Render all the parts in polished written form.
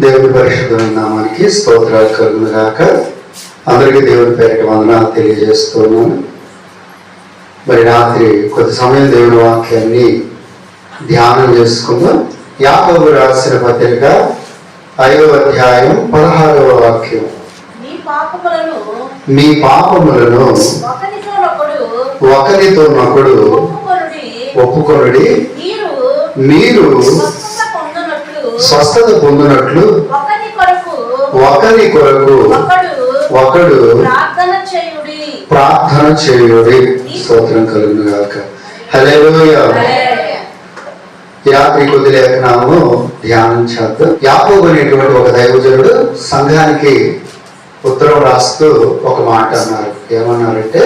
దేవుని పరిశుద్ధమైన నామానికి స్తోత్రాలు కలుగును గాక. అందరికీ దేవుని పేరిట వందనాలు తెలియజేస్తున్నాను. మరి రాత్రి కొద్ది సమయం దేవుని వాక్యాన్ని ధ్యానం చేసుకుందాం. యాకోబు రాసిన పత్రిక 5వ అధ్యాయం 16వ వాక్యం. మీ పాపములను ఒకరితోనొకడు ఒప్పుకొనుడి, మీరు స్వస్థత పొందినట్లు ఒకరి కొరకు ఒకడు ప్రార్థన చేయుడి. స్తోత్రం కలుగును గాక. హల్లెలూయా. యాత్రి కొద్ది లేఖనాలను ధ్యానం చేద్దాం. యాకోబు అనేటువంటి ఒక దైవజనుడు సంఘానికి ఉత్తరం రాస్తూ ఒక మాట అన్నారు. ఏమన్నారంటే,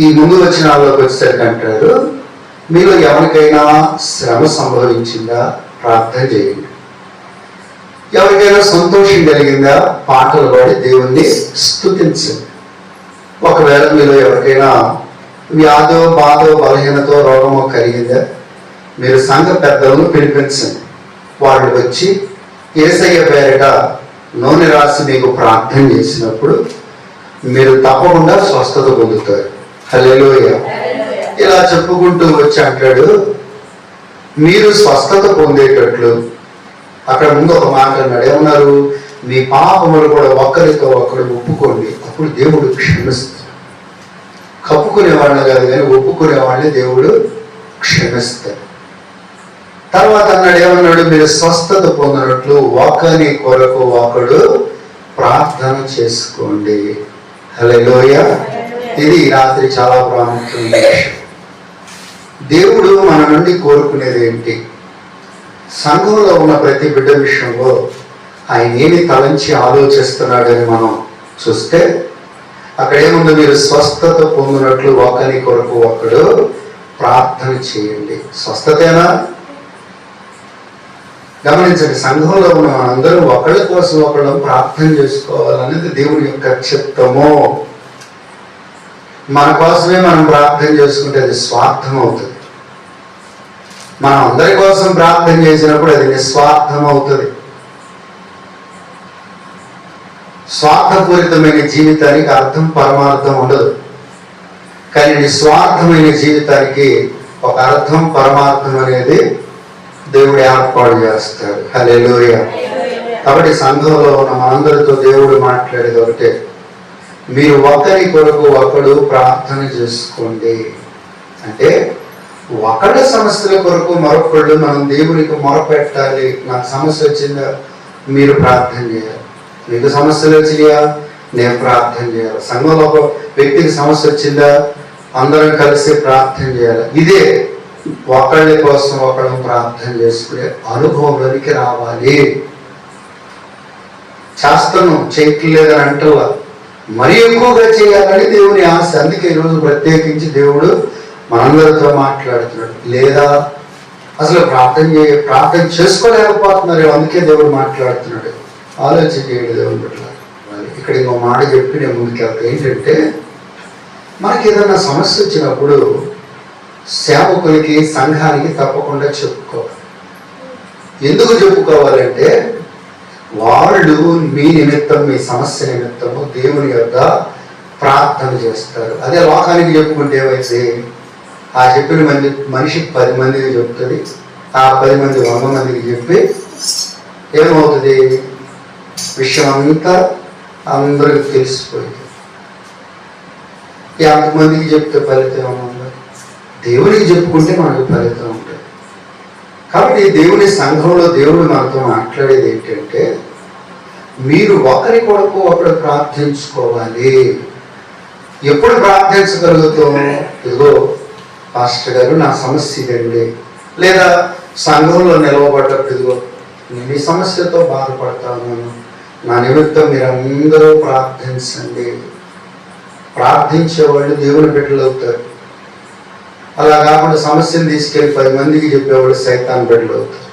ఈ ముందు వచనాల్లోకి వచ్చేసరికి అంటారు, మీలో ఎవరికైనా శ్రమ సంభవించిందా ప్రార్థన చేయండి, ఎవరికైనా సంతోషం కలిగిందా పాటలు పాడి దేవుణ్ణి స్తుతించండి, ఒకవేళ మీలో ఎవరికైనా వ్యాధో బాధో బలహీనతో రోగమో కలిగిందా మీరు సంఘ పెద్దలను పిలిపించండి, వాళ్ళు వచ్చి యేసయ్య పేరిట నూనె రాసి మీకు ప్రార్థన చేసినప్పుడు మీరు తప్పకుండా స్వస్థత పొందుతారు. హల్లెలూయా. ఇలా చెప్పుకుంటూ వచ్చి అంటాడు, మీరు స్వస్థత పొందేటట్లు అక్కడ ముందు ఒక మాట అన్నాడు. ఏమన్నారు? మీ పాపములు కూడా ఒకరితో ఒకరు ఒప్పుకోండి, అప్పుడు దేవుడు క్షమిస్తాడు. కప్పుకునే వాళ్ళని కాదు కానీ ఒప్పుకునే వాళ్ళని దేవుడు క్షమిస్తాడు. తర్వాత అన్నాడు, ఏమన్నాడు? మీరు స్వస్థత పొందినట్లు ఒకరి కొరకు ఒకడు ప్రార్థన చేసుకోండి. హల్లెలూయా. ఇది రాత్రి చాలా ప్రాముఖ్యమైన విషయం. దేవుడు మన నుండి కోరుకునేది ఏంటి? సంఘంలో ఉన్న ప్రతి బిడ్డ విషయంలో ఆయన ఏమి తలంచి ఆలోచిస్తున్నాడని మనం చూస్తే అక్కడ ఏముంది? మీరు స్వస్థత పొందినట్లు ఒకరి కొరకు ఒకడు ప్రార్థన చేయండి. స్వస్థతేనా? గమనించండి, సంఘంలో ఉన్న మనందరూ ఒకళ్ళ కోసం ఒకళ్ళు ప్రార్థన చేసుకోవాలనేది దేవుని యొక్క చిత్తము. మన కోసమే మనం ప్రార్థన చేసుకుంటే అది స్వార్థం అవుతుంది. మనం అందరి కోసం ప్రార్థన చేసినప్పుడు అది నిస్వార్థం అవుతుంది. స్వార్థపూరితమైన జీవితానికి అర్థం పరమార్థం ఉండదు, కానీ నిస్వార్థమైన జీవితానికి ఒక అర్థం పరమార్థం అనేది దేవుడు ఏర్పాటు చేస్తాడు. హల్లెలూయా. కాబట్టి సంఘంలో ఉన్న మనందరితో దేవుడు మాట్లాడేది ఒకటే, మీరు ఒకరి కొరకు ఒకడు ప్రార్థన చేసుకోండి. అంటే ఒకళ్ళ సమస్యల కొరకు మరొకళ్ళు మనం దేవునికి మొరపెట్టాలి. నాకు సమస్య వచ్చిందా, మీరు ప్రార్థన చేయాలి. మీకు సమస్యలు వచ్చినాయా, నేను ప్రార్థన చేయాలి. సంఘంలో ఒక వ్యక్తికి సమస్య వచ్చిందా, అందరం కలిసి ప్రార్థన చేయాలి. ఇదే ఒకళ్ళ కోసం ఒకళ్ళు ప్రార్థన చేసుకునే అనుభవంలోనికి రావాలి. చేస్తాను చేయట్లేదని అంటలా, మరీ ఎక్కువగా చేయాలని దేవుని ఆశ. అందుకే ఈరోజు ప్రత్యేకించి దేవుడు మనందరితో మాట్లాడుతున్నాడు. లేదా అసలు ప్రార్థన చేసుకోలేకపోతున్నారు, అందుకే దేవుడు మాట్లాడుతున్నాడు. ఆలోచన చేయండి దేవుని పట్ల. ఇక్కడ ఇంకో మాట చెప్పి నేను ముందుకెళ్తా. ఏంటంటే, మనకి ఏదైనా సమస్య వచ్చినప్పుడు సేవకులకి సంఘానికి తప్పకుండా చెప్పుకోవాలి. ఎందుకు చెప్పుకోవాలంటే, వాళ్ళు మీ నిమిత్తం, మీ సమస్య నిమిత్తము దేవుని యొక్క ప్రార్థన చేస్తారు. అదే లోకానికి చెప్పుకుంటే ఏమైతే, ఆ చెప్పిన మనిషి 10 మందికి చెప్తుంది, ఆ 10 మంది 100 మందికి చెప్పి ఏమవుతుంది? విషయం అంతా అందరికి తెలిసిపోయింది. 50 మందికి చెప్తే ఫలితం ఏమన్నా? దేవునికి చెప్పుకుంటే మనకు ఫలితం ఉంటుంది. కాబట్టి దేవుని సంఘంలో దేవుడు మనతో మాట్లాడేది ఏంటంటే, మీరు ఒకరి కొరకు ఒకరు ప్రార్థించుకోవాలి. ఎప్పుడు ప్రార్థించగలుగుతాం? ఇదిగో పాస్టర్ గారు నా సమస్య ఇదండి, లేదా సంఘంలో నిలవబడ్డప్పుడు ఇదిగో నేను ఈ సమస్యతో బాధపడతాను, నా నిమిత్తం మీరు అందరూ ప్రార్థించండి. ప్రార్థించేవాళ్ళు దేవుని బిడ్డలు అవుతారు. అలా కాకుండా సమస్యను తీసుకెళ్ళి 10 మందికి చెప్పేవాళ్ళు సైతాన్ బిడ్డలు అవుతారు.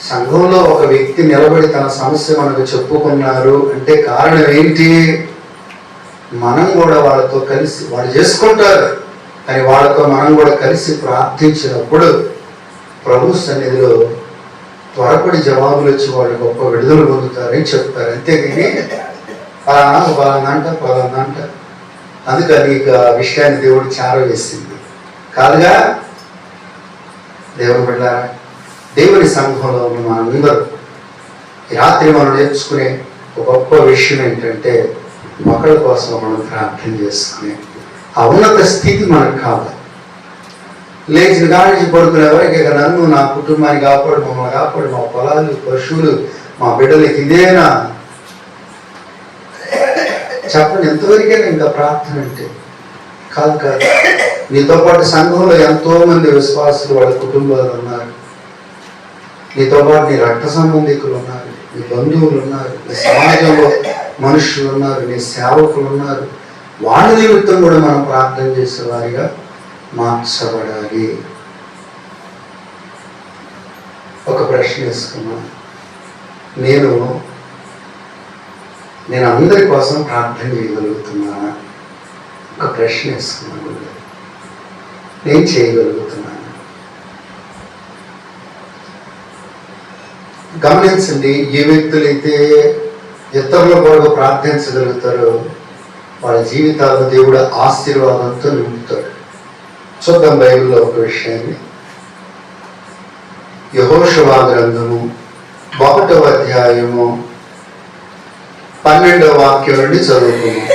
సంఘంలో ఒక వ్యక్తి నిలబడి తన సమస్య మనకు చెప్పుకున్నారు అంటే కారణం ఏంటి? మనం కూడా వాళ్ళతో కలిసి, వాళ్ళు చేసుకుంటారు కానీ వాళ్ళతో మనం కూడా కలిసి ప్రార్థించినప్పుడు ప్రభు సన్నిధిలో త్వరపడి జవాబులు వచ్చి వాళ్ళు గొప్ప విడుదల పొందుతారని చెప్తారు. అంతేగాని పలానంట అందుకని ఇక విషయాన్ని దేవుడు చేరవేసింది కాదుగా. దేవుని బిడ్డలారా, దేవుని సంఘంలో ఉన్న మనందరూ ఈ రాత్రి మనం నేర్చుకునే ఒక గొప్ప విషయం ఏంటంటే ఒకరి కోసం మనం ప్రార్థన చేసుకునే ఆ ఉన్నత స్థితి మనకు కావాలి. లేచిన కాడి పడుకునే వరకు ఇక నన్ను, నా కుటుంబాన్ని కాపాడు, మమ్మల్ని కాపాడు, మా పొలాలు, పశువులు, మా బిడ్డలకి ఇదేనా చెప్పండి. ఎంతవరకైనా ఇంకా ప్రార్థన అంటే కాదు. నీతో పాటు సంఘంలో ఎంతో మంది విశ్వాసులు, వాళ్ళ కుటుంబాలు ఉన్నారు. నీతో పాటు నీ రక్త సంబంధికులు ఉన్నారు, నీ బంధువులు ఉన్నారు, నీ సమాజంలో మనుషులు ఉన్నారు, నీ సేవకులు ఉన్నారు. వాళ్ళ నిమిత్తం కూడా మనం ప్రార్థన చేసేవారిగా మార్చబడాలి. ఒక ప్రశ్న వేసుకున్నాను. నేను అందరి కోసం ప్రార్థన చేయగలుగుతున్నానా? ఒక ప్రశ్న వేసుకున్నాను. నేను చేయగలుగుతున్నాను? గమనించండి, ఏ వ్యక్తులైతే ఇతరుల కొరకు ప్రార్థించగలుగుతారో వాళ్ళ జీవితాలను దేవుడు ఆశీర్వాదంతో నింపుతాడు. చూద్దాం బైబిల్లో ఒక విషయాన్ని. యెహోషువ గ్రంథము 1వ అధ్యాయము 12వ వాక్యం నుండి చదువుకున్నాం.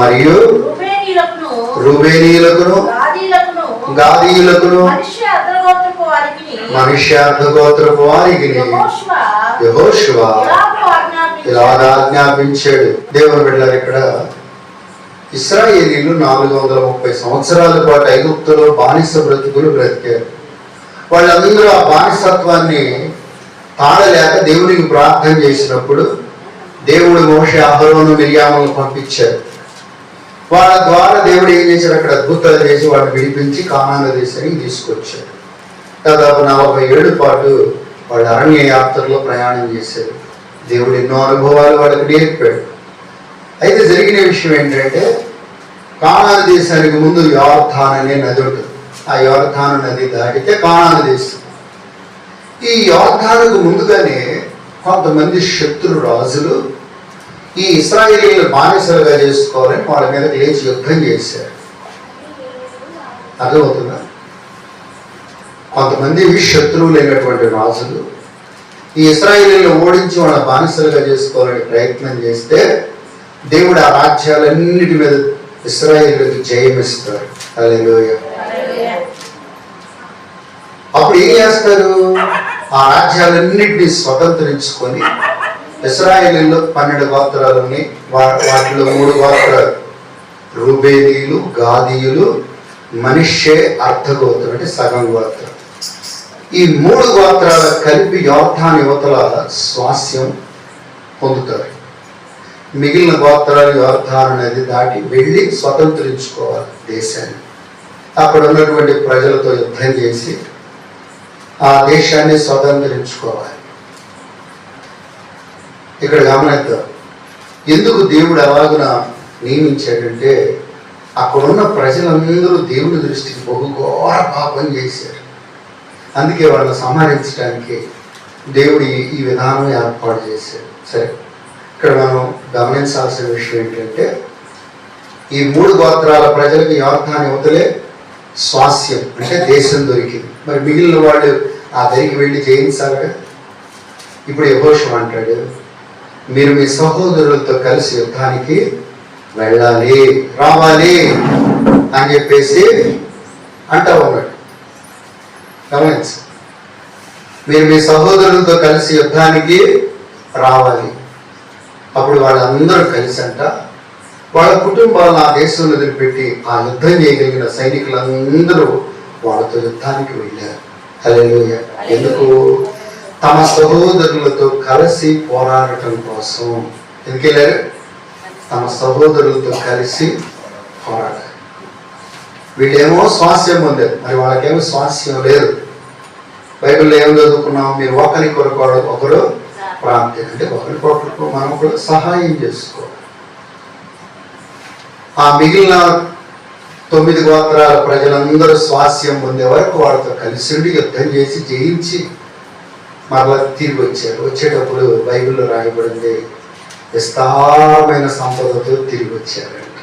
మరియు రూబేనీయులకును గాదీయులకును మనుష్యార్థ గోత్రపు వారికి యెహోషువ ఇలాగ ఆజ్ఞాపించాడు. దేవుని బిడ్డలారా, ఇక్కడ ఇశ్రాయేలీయులు 430 సంవత్సరాల పాటు ఐగుప్తులో బానిస బ్రతుకులు బ్రతికారు. వాళ్ళందరూ ఆ బానిసత్వాన్ని తాళలేక దేవునికి ప్రార్థన చేసినప్పుడు దేవుడు మోషే, అహరోను, మిర్యాములను పంపించారు. వాళ్ళ ద్వారా దేవుడు ఏం చేశారు? అక్కడ అద్భుతాలు చేసి వాళ్ళని విడిపించి కానాను దేశానికి తీసుకొచ్చారు. దాదాపు 40 ఏళ్ల పాటు వాళ్ళు అరణ్య యాత్రలో ప్రయాణం చేశారు. దేవుడు ఎన్నో అనుభవాలు వాళ్ళకి నేర్పాడు. అయితే జరిగిన విషయం ఏంటంటే, కానాను దేశానికి ముందు యోర్దాను అనే నది ఉంటుంది. ఆ యోర్దాను నది దాటితే కానాను దేశం. ఈ యోర్దానుకు ముందుగానే కొంతమంది శత్రు రాజులు ఈ ఇశ్రాయేలీయులు బానిసలుగా చేసుకోవాలని వాళ్ళ మీద లేచి యుద్ధం చేశారు. అర్థమవుతుందా? కొంతమంది శత్రువులైనటువంటి రాజులు ఈ ఇశ్రాయేలీయులను ఓడించి వాళ్ళ బానిసలుగా చేసుకోవాలని ప్రయత్నం చేస్తే దేవుడు ఆ రాజ్యాలన్నిటి మీద ఇశ్రాయేలీయులకు జయమిస్తారు. హల్లెలూయా. అప్పుడు ఏం చేస్తారు? ఆ రాజ్యాలన్నింటినీ స్వతంత్రించుకొని ఇశ్రాయేలీయుల్లో 12 గోత్రాలు ఉన్నాయి. వాటిలో 3 గోత్రాలు రూబేనీయులు, గాదీయులు, మనష్షే అర్ధగోత్రం అంటే సగం గోత్రం. ఈ 3 గోత్రాలు కలిపి యోర్దాను యువతల స్వాస్యం పొందుతారు. మిగిలిన గోత్రాలు యోర్దాను నది దాటి వెళ్ళి స్వతంత్రించుకోవాలి దేశాన్ని. అక్కడ ఉన్నటువంటి ప్రజలతో యుద్ధం చేసి ఆ దేశాన్ని స్వతంత్రించుకోవాలి. ఇక్కడ గమనిద్దాం, ఎందుకు దేవుడు అలాగున నియమించాడంటే అక్కడున్న ప్రజలందరూ దేవుడి దృష్టికి బహుఘోర పాపం చేశారు. అందుకే వాళ్ళని సంహరించడానికి దేవుడు ఈ విధానం ఏర్పాటు చేశాడు. సరే, ఇక్కడ మనం గమనించాల్సిన విషయం ఏంటంటే, ఈ 3 గోత్రాల ప్రజలకు యోర్దాను యువతలే స్వాస్యం అంటే దేశం దొరికింది. మరి మిగిలిన వాళ్ళు ఆ దరికి వెళ్ళి జయించాలిగా. ఇప్పుడు యెహోషువ అంటాడు, మీరు మీ సహోదరులతో కలిసి యుద్ధానికి వెళ్ళాలి, రావాలి అని చెప్పేసి అంటా ఉన్నాడు. గమనించ, మీరు మీ సహోదరులతో కలిసి యుద్ధానికి రావాలి. అప్పుడు వాళ్ళందరూ కలిసి అంట వాళ్ళ కుటుంబాలను ఆ దేశంలో వదిలిపెట్టి ఆ యుద్ధం చేయగలిగిన సైనికులందరూ వాళ్ళతో యుద్ధానికి వెళ్ళారు. హల్లెలూయా. ఎందుకు? తమ సహోదరులతో కలిసి పోరాడటం కోసం. ఎందుకు వెళ్ళారు? తమ సహోదరులతో కలిసి పోరాడారు. వీళ్ళేమో స్వాస్యం పొందారు, మరి వాళ్ళకేమో స్వాస్యం లేదు. బైబిల్లో ఏం చదువుకున్నాం? మీరు ఒకరి కొరకు ఒకరు ప్రార్థన అంటే ఒకరి కొరకు మనం కూడా సహాయం చేసుకోవాలి. ఆ మిగిలిన 9 గోత్రాల ప్రజలందరూ స్వాస్యం పొందే వరకు వాళ్ళతో కలిసి ఉండి యుద్ధం చేసి జయించి మరలా తిరిగి వచ్చారు. వచ్చేటప్పుడు బైబిల్లో రాయబడింది, విస్తారమైన సంపదతో తిరిగి వచ్చారంట.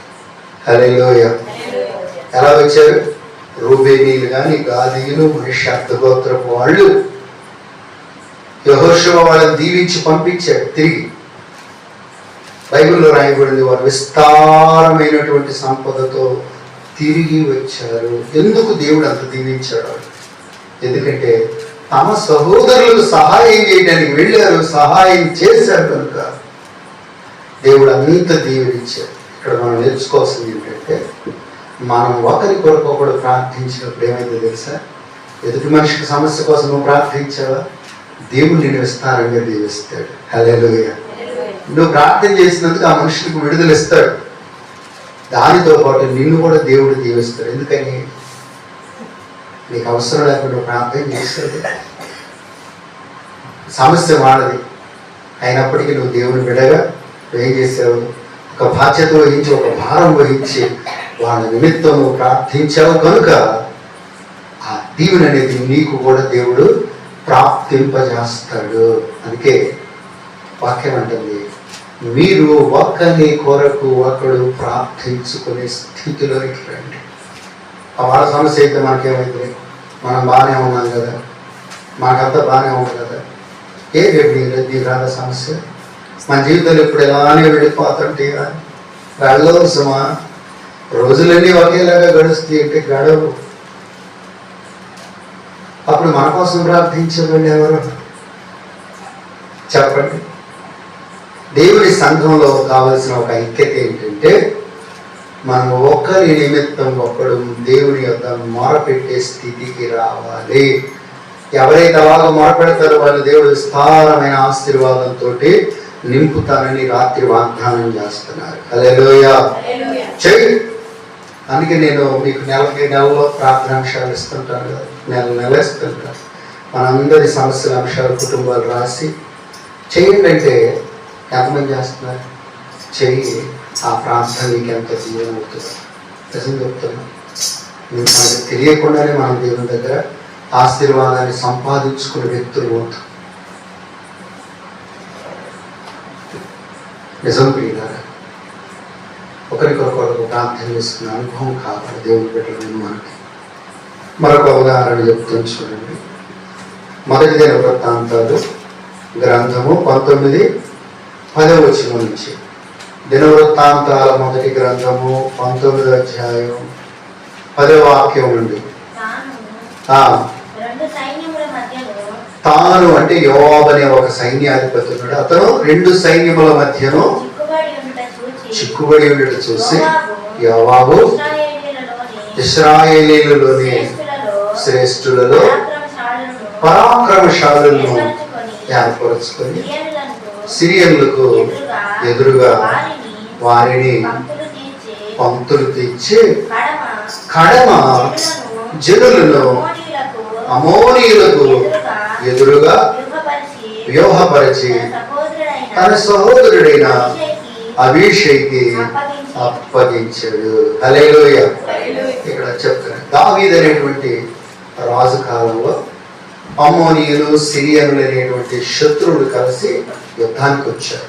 హల్లెలూయా. ఎలా వచ్చారు? రూబేనీయులు కానీ, గాదీయులు, మనుష్య గోత్రపు వాళ్ళు యెహోషువ వాళ్ళని దీవించి పంపించాడు తిరిగి. బైబిల్లో రాయబడింది, వారు విస్తారమైనటువంటి సంపదతో తిరిగి వచ్చారు. ఎందుకు దేవుడు అంత దీవించాడు? ఎందుకంటే తమ సహోదరులకు సహాయం చేయడానికి వెళ్ళారు, సహాయం చేశారు కనుక దేవుడు అంత దీవించారు. ఇక్కడ మనం నేర్చుకోవాల్సింది ఏంటంటే, మనం ఒకరి కొరకు ఒకడు ప్రార్థించినప్పుడు ఏమైందో తెలుసా? ఎదుటి మనిషికి సమస్య కోసం నువ్వు ప్రార్థించావా, దేవుడు నిన్ను విస్తారంగా దీవిస్తాడు. హల్లెలూయా. నువ్వు ప్రార్థన చేసినందుకు ఆ మనుషులకు విడుదల ఇస్తాడు. దానితో పాటు నిన్ను కూడా దేవుడు దీవిస్తాడు. ఎందుకని? నీకు అవసరం లేకుండా ప్రార్థన చేస్తాడు. సమస్య వాడది అయినప్పటికీ నువ్వు దేవుని బిడ్డగా ఏం చేసావు? ఒక బాధ్యత వహించి, ఒక భారం వహించి వాళ్ళ నిమిత్తం నువ్వు ప్రార్థించావు కనుక ఆ దీవెన అనేది నీకు కూడా దేవుడు ప్రాప్తింపజేస్తాడు. అందుకే వాక్యం అంటుంది, మీరు ఒకరి కొరకు ఒకడు ప్రార్థించుకునే స్థితిలోకి రండి. ఆ వాళ్ళ సమస్య అయితే మనకేమైంది? మనం బాగానే ఉన్నాం కదా, మాకంతా బాగానే ఉంది కదా. రేపు నీకు రాదా సమస్య? మన జీవితంలో ఇప్పుడు ఎలానే వెళ్ళిపోతుంటే వెళ్ళవసమా? రోజులన్నీ ఒకేలాగా గడుస్తాయి అంటే గడవు. అప్పుడు మన కోసం ప్రార్థించబడి ఎవరు చెప్పండి? దేవుని సంఘంలో కావలసిన ఒక ఐక్యత ఏంటంటే, మనం ఒకరి నిమిత్తం ఒకడు దేవుని యొక్క మొరపెట్టే స్థితికి రావాలి. ఎవరైతే అలాగ మొరపెడతారో వాళ్ళు దేవుడు విస్తారమైన ఆశీర్వాదంతో నింపుతానని రాత్రి వాగ్దానం చేస్తున్నారు. హల్లెలూయా. చెయ్యి. అందుకే నేను మీకు నెలలో ప్రార్థనాంశాలు ఇస్తుంటాను కదా, నెల ఇస్తుంటాను. మనందరి సమస్యల అంశాలు కుటుంబాలు రాసి చెయ్యండి అంటే ఎంతమంది చేస్తున్నారు? చెయ్యి. ఆ ప్రార్థన నీకు ఎంత జీవనం అవుతుంది. నిజం చెప్తున్నా, మీకు మనకి తెలియకుండానే మనం దేవుని దగ్గర ఆశీర్వాదాన్ని సంపాదించుకునే వ్యక్తులు అవుతాం. నిజం ప్రియులారా, ఒకరికొకరు ప్రార్థన చేసుకునే అనుభవం కావాలి దేవుని బిడ్డలను మనకి. మరొక ఉదాహరణ చెప్తాను చూడండి. మొదటి దినవృత్తాంతాలు గ్రంథము 19:10 నుంచి. దినవృత్తాంతాల మొదటి గ్రంథము 19వ అధ్యాయం 10వ వాక్యం నుండి. తాను అంటే యోవాబు అనే ఒక సైన్యాధిపతి ఉన్నాడు. అతను 2 సైన్యముల మధ్యను చిక్కుబడి ఉండటం చూసి యోవాబు ఇశ్రాయేలీయులలోని శ్రేష్ఠులలో పరాక్రమశాలులను ఏర్పరుచుకొని సిరియన్లకు ఎదురుగా వారిని పంక్తులు తెచ్చి కడమ జనులను అమోనీయులకు ఎదురుగా వ్యూహపరిచి తన సహోదరుడైన అభిషేక్కి అప్పగించాడు. హల్లెలూయా. ఇక్కడ చెప్తారు, దావీదు అనేటువంటి రాజు కాలంలో అమ్మోనీయులు సిరియనులు అనేటువంటి శత్రువులు కలిసి యుద్ధానికి వచ్చారు.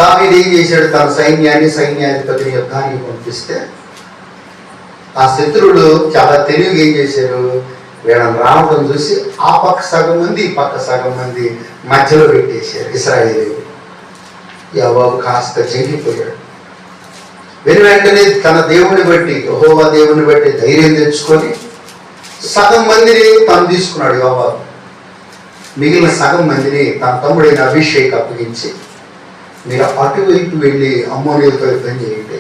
దావీదు ఏం చేశాడు? తన సైన్యాధిపతిని యుద్ధానికి పంపిస్తే ఆ శత్రువులు చాలా తెలివిగా ఏం చేశారు? వీళ్ళని రావడం చూసి ఆ పక్క సగం మంది ఈ పక్క సగం మంది మధ్యలో పెట్టేశారు ఇశ్రాయేలీయులు. యోవాబు కాస్త చెంగిపోయాడు. వెంటనే తన దేవుని బట్టి, యెహోవా దేవుని బట్టి ధైర్యం తెచ్చుకొని సగం మందిని తను తీసుకున్నాడు యోవాబు. మిగిలిన సగం మందిని తన తమ్ముడైన అభిషేక్ అప్పగించి, మీరు అటువైపు వెళ్ళి అమ్మోనీయులతో యుద్ధం చేయండి,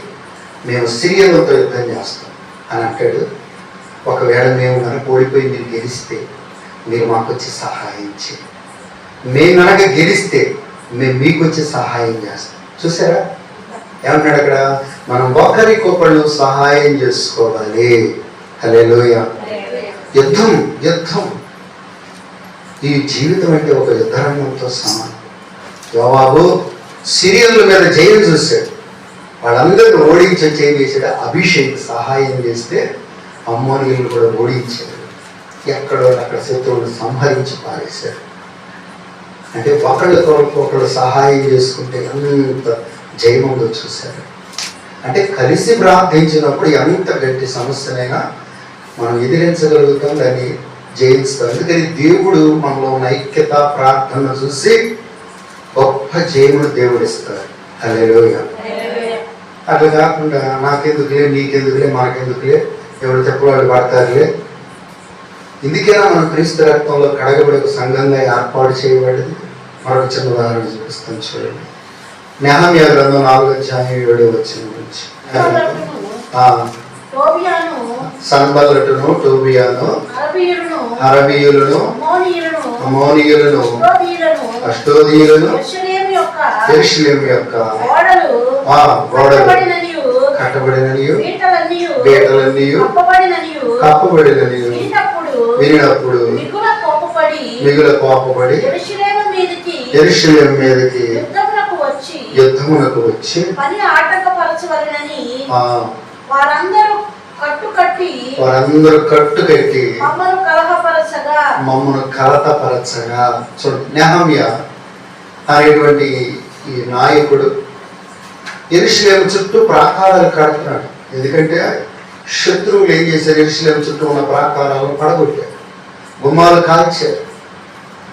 మేము సిరియన్లతో యుద్ధం చేస్తాం అని అంటాడు. ఒకవేళ మేము కనుక ఓడిపోయి మీరు గెలిస్తే మీరు మాకు వచ్చి సహాయం చేయండి, మేము కనుక గెలిస్తే మేము మీకు వచ్చి సహాయం చేస్తాం. చూసారా ఏమన్నాడు అక్కడ? మనం ఒకరికొకళ్ళు సహాయం చేసుకోవాలి. హల్లెలూయా. యుద్ధం యుద్ధం ఈ జీవితం అంటే ఒక యుద్ధరంగంతో సమానం. యోవాబు సిరియన్ల మీద జయం చూశాడు, వాళ్ళందరినీ ఓడించి ఏం చేశాడు? అభిషేక్ సహాయం చేస్తే అమ్మోనీయులు కూడా ఓడించాడు. ఎక్కడో అక్కడ శత్రువులు సంహరించి పారేశారు. అంటే ఒకళ్ళు సహాయం చేసుకుంటే ఎంత జయం ఉందో చూశారు. అంటే కలిసి ప్రార్థించినప్పుడు ఎంత గట్టి సమస్యనైనా మనం ఎదిరించగలుగుతాం, దాన్ని జయిస్తాం. అందుకని దేవుడు మనలో ఉన్న ఐక్యత ప్రార్థన చూసి గొప్ప జయమును దేవుడు ఇస్తారు. హల్లెలూయా. అట్లా కాకుండా నాకెందుకులే, నీకెందుకులే, మనకెందుకులే, ఎవరు చెప్పవాళ్ళు పడతారులే. ఇందుకేనా మనం క్రీస్తు రక్తంలో కడగబడి ఒక సంఘంగా ఏర్పాటు చేయబడింది. మరొక చిన్న ఉదాహరణ చూపిస్తాను చూడండి. నెహమ్యా గ్రంథం 4:7 గురించి. సన్బల్లటును, టోబియాను, అరబీయులను, అమోనీయులను, అష్టోదీయులను యెరూషలేము యొక్క గోడలు కట్టబడిననియు బీటలన్నీయు కప్పబడిననియు వినినప్పుడు మిగుల కోపపడి యెరూషలేము మీదకి యుద్ధమునకు వచ్చి వారందరూ కట్టుకట్టి మమ్మను కలతపరచగా. చూడండి, నెహమ్యా అనేటువంటి ఈ నాయకుడు యెరూషలేము చుట్టూ ప్రాకారాలు కడుతున్నాడు. ఎందుకంటే శత్రువులు ఏం చేశారు, యెరూషలేము చుట్టూ ఉన్న ప్రాకారాలను పడగొట్టారు, గుమ్మాలు కాల్చారు.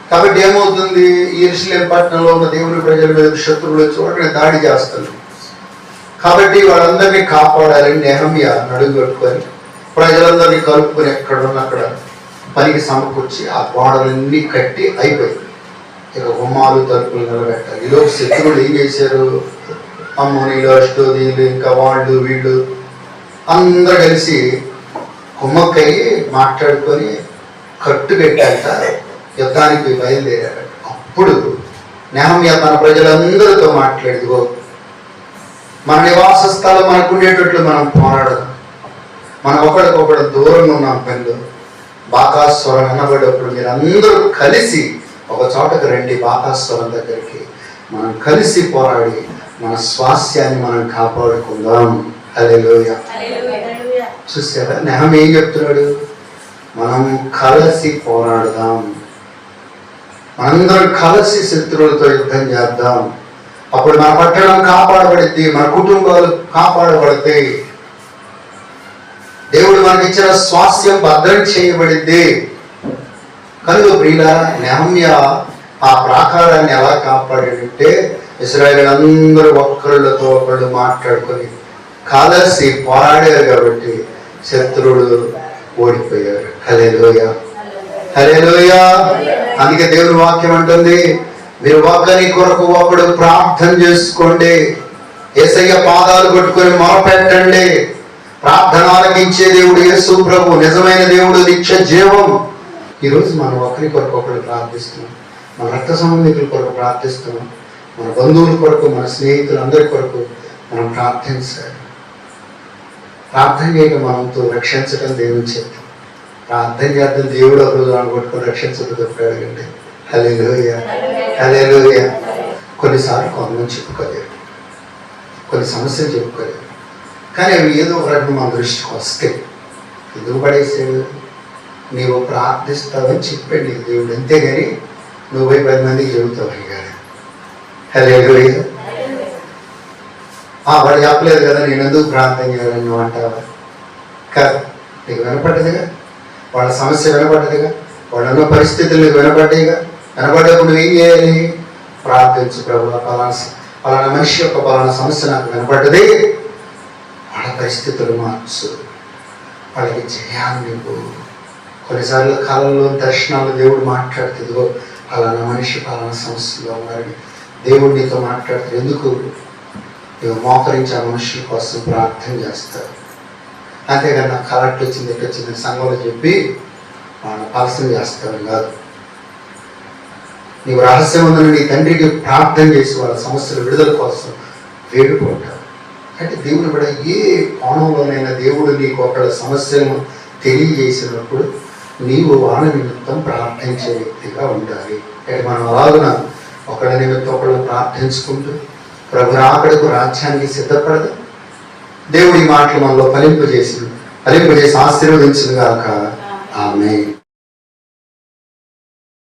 కాబట్టి ఏమవుతుంది, యెరూషలేము పట్టణంలో ఉన్న దేవుని ప్రజల మీద శత్రువులు చూడగానే దాడి చేస్తారు. కాబట్టి వాళ్ళందరినీ కాపాడాలని నెహమ్యా నడుగు కట్టుకొని ప్రజలందరినీ కలుపుకొని ఎక్కడున్న అక్కడ పనికి సమకూర్చి ఆ గోడలన్నీ కట్టి అయిపోయింది. ఇక గుమ్మాలు తలుపులు నిలబెట్టాలి. ఈలోపు శత్రువులు ఏం చేశారు, అమ్మోనీలు, అష్టోదీయులు, ఇంకా వాళ్ళు వీళ్ళు అందరూ కలిసి కుమ్మక్కయ్యి మాట్లాడుకొని కట్టు పెట్టాక యుద్ధానికి బయలుదేరాడు. అప్పుడు నెహమ్యా తన ప్రజలందరితో మాట్లాడుకో, మన నివాస స్థలం మనకు ఉండేటట్లు మనం పోరాడదాం. మనం ఒకరికొకరు దూరంగా ఉన్నాం. పనిలో బాకాస్వరం అనబడేటప్పుడు మీరు అందరూ కలిసి ఒక చోటకు రండి, బాకాస్వరం దగ్గరికి. మనం కలిసి పోరాడి మన స్వాస్థ్యాన్ని మనం కాపాడుకుందాం. హల్లెలూయా. చూసారా, నెహమ్యా ఏం చెప్తున్నాడు, మనం కలిసి పోరాడదాం, మనందరం కలిసి శత్రువులతో యుద్ధం చేద్దాం. అప్పుడు మన పట్టణం కాపాడబడిద్ది, మన కుటుంబాలు కాపాడబడతాయి, దేవుడు మనకి ఇచ్చిన స్వాస్థ్యం భద్రం చేయబడిద్ది. కనుక ప్రియులారా, నెహమ్యా ఆ ప్రాకారాన్ని ఎలా కాపాడాడంటే ఇశ్రాయేలీయులందరూ ఒక్కళ్ళతో ఒకళ్ళు మాట్లాడుకొని కలిసి పోరాడారు కాబట్టి శత్రువులు ఓడిపోయారు. హల్లెలూయా, హల్లెలూయా. అందుకే దేవుని వాక్యం అంటుంది, మీరు ఒకరి కొరకు ఒకడు ప్రార్థన చేసుకోండి, యేసయ్య పాదాలు పట్టుకొని మొరపెట్టండి. ప్రార్థన ఆలకించే దేవుడు యేసు ప్రభు, నిజమైన దేవుడు, నిత్య జీవం. ఈరోజు మనం ఒకరి కొరకు ఒకరు ప్రార్థిస్తున్నాం, మన రక్త సంబంధికుల కొరకు ప్రార్థిస్తున్నాం, మన బంధువుల కొరకు, మన స్నేహితులందరి కొరకు మనం ప్రార్థించాలి. ప్రార్థన చేయడం మనతో రక్షించడం దేవుని చేద్దాం. ప్రార్థన చేద్దాం, దేవుడు ఒకరోజు అనుకొట్టుకొని రక్షించడం తప్పాడండి. హల్లెలూయా, హల్లెలూయా. కొన్నిసార్లు కొంతమంది చెప్పుకోలేరు, కొన్ని సమస్యలు చెప్పుకోలేరు, కానీ అవి ఏదో ఒక రకంగా మన దృష్టికి వస్తాయి. ఎందుకు పడేసాడు, నీవు ప్రార్థిస్తావని చెప్పాడు నీకు దేవుడు, అంతేగాని నువ్వు 10 మందికి చెబుతావు కాదు. హల్లెలూయా. వాడు చెప్పలేదు కదా, నేను ఎందుకు ప్రార్థన చేయాలని నువ్వు అంటావా? కాదు, నీకు వినపడ్డదిగా, వాళ్ళ సమస్య వినపడ్డదిగా, వాళ్ళు ఉన్న పరిస్థితులు నీకు వినపడ్డాయిగా. వినపడ్డప్పుడు నువ్వేం చేయాలి? ప్రార్థించు, ప్రభు పలానా మనిషి యొక్క పలానా సమస్య నాకు వినపడ్డది, వాళ్ళ పరిస్థితులు మార్చు, వాళ్ళకి జయాన్ని ఇవ్వు. కొన్నిసార్లు కాలంలో దర్శనాలు దేవుడు మాట్లాడుతుందిగో పలానా మనిషి పలానా సమస్యలో ఉన్నారని దేవుడు నీతో మాట్లాడుతుంది. ఎందుకు? నువ్వు మోకరించి ఆ మనుషుల కోసం ప్రార్థన చేస్తారు. అంతేగాని నాకు కరెక్ట్ వచ్చింది, ఎక్కడ వచ్చింది సంఘంలో చెప్పి వాళ్ళని పాలసం చేస్తావు కాదు. నీవు రహస్యం ఉందని నీ తండ్రికి ప్రార్థన చేసి వాళ్ళ సమస్యల విడుదల కోసం వేడుకుంటావు. అంటే దేవుడు కూడా ఏ కోణంలోనైనా దేవుడు నీకు ఒకళ్ళ సమస్యలను తెలియజేసినప్పుడు నీవు వాళ్ళ నిమిత్తం ప్రార్థించే వ్యక్తిగా ఉండాలి. అంటే మనం అలాగున ఒకళ్ళ నిమిత్తం ఒకళ్ళు ప్రార్థించుకుంటూ ప్రభు రాకడకు రాజ్యానికి సిద్ధపడదు. దేవుడి మాటలు మనలో ఫలింపజేసి ఆశీర్వదించును గాక. ఆమేన్.